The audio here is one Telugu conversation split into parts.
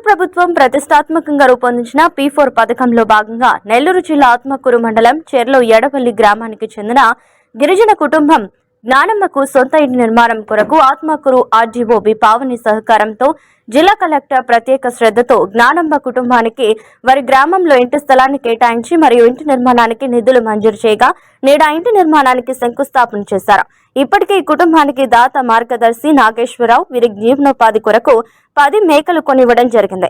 ప్రభుత్వం ప్రతిష్టాత్మకంగా రూపొందించిన P4 పథకంలో భాగంగా నెల్లూరు జిల్లా ఆత్మకూరు మండలం చెర్లో ఎడపల్లి గ్రామానికి చెందిన గిరిజన కుటుంబం జ్ఞానమ్మకు సొంత ఇంటి నిర్మాణం కొరకు ఆత్మకూరు ఆర్డీఓ పావని సహకారంతో జిల్లా కలెక్టర్ ప్రత్యేక శ్రద్ధతో జ్ఞానమ్మ కుటుంబానికి వారి గ్రామంలో ఇంటి స్థలాన్ని కేటాయించి మరియు ఇంటి నిర్మాణానికి నిధులు మంజూరు చేయగా నేడు ఆ ఇంటి నిర్మాణానికి శంకుస్థాపన చేశారు. ఇప్పటికే ఈ కుటుంబానికి దాత మార్గదర్శి నాగేశ్వరరావు వీరి జీవనోపాధి కొరకు 10 మేకలు కొనివ్వడం జరిగింది.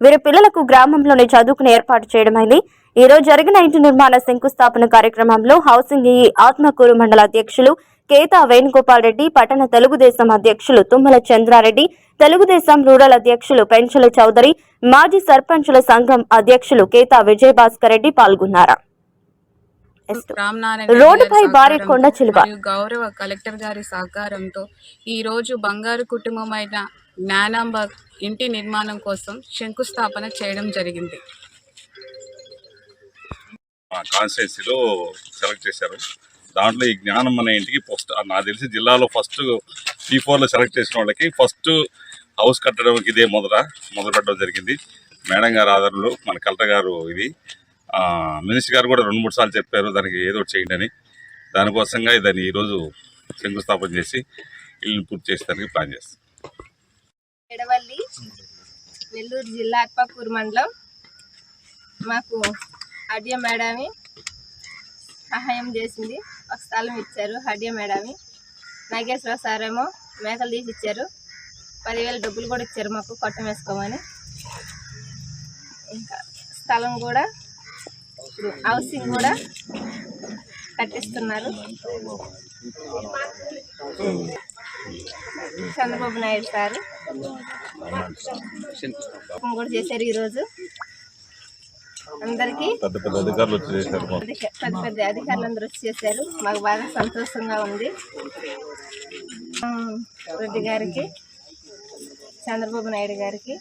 వీరి పిల్లలకు గ్రామంలోనే చదువుకుని ఏర్పాటు చేయడమైంది. ఈ రోజు జరిగిన ఇంటి నిర్మాణ శంకుస్థాపన కార్యక్రమంలో హౌసింగ్ ఆత్మకూరు మండల అధ్యక్షులు కేతా వేణుగోపాల్ రెడ్డి, పట్టణ తెలుగుదేశం అధ్యక్షులు తుమ్మల చంద్రారెడ్డి, తెలుగుదేశం రూరల్ అధ్యక్షులు పెంచల చౌదరి, మాజీ సర్పంచుల సంఘం అధ్యక్షులు కేతా విజయభాస్కర్ రెడ్డి పాల్గొన్నారు. రోడ్డుపై భారీ కొండ చిలువ గౌరవ కలెక్టర్ గారి సహకారంతో ఈ రోజు బంగారు కుటుంబమైన జ్ఞానాంబ ఇంటి నిర్మాణం కోసం శంకుస్థాపన చేయడం జరిగింది. కాన్స్టిట్యున్సీలో సెలెక్ట్ చేశారు. దాంట్లో ఈ జ్ఞానం అనే ఇంటికి ఫస్ట్ నాకు తెలిసి జిల్లాలో ఫస్ట్ P4లో సెలెక్ట్ చేసిన వాళ్ళకి ఫస్ట్ హౌస్ కట్టడం ఇదే మొదలు పెట్టడం జరిగింది. మేడం గారు ఆధారంలో మన కలెక్టర్ గారు ఇది మినిస్టర్ గారు కూడా 2-3 సార్లు చెప్పారు దానికి ఏదో ఒకటి చేయండి అని. దానికోసంగా దాన్ని ఈరోజు శంకుస్థాపన చేసి ఇల్లు పూర్తి చేసేదానికి ప్లాన్ చేస్తాం. ఎడవల్లి నెల్లూరు జిల్లా ఆత్మకూరు మండలం మాకు హడియ మేడమి సహాయం చేసింది. ఒక స్థలం ఇచ్చారు హడియ మేడమి. నాగేశ్వర సార్ ఏమో మేకలు తీసి ఇచ్చారు. 10,000 డబ్బులు కూడా ఇచ్చారు మాకు కొట్టం వేసుకోమని. ఇంకా స్థలం కూడా ఇప్పుడు హౌసింగ్ కూడా కట్టిస్తున్నారు. చంద్రబాబు నాయుడు సార్ కూడా చేశారు. ఈరోజు అందరికీ పెద్ద అధికారులు అందరూ వచ్చి చేశారు. మాకు బాగా సంతోషంగా ఉంది. రెడ్డి గారికి, చంద్రబాబు నాయుడు గారికి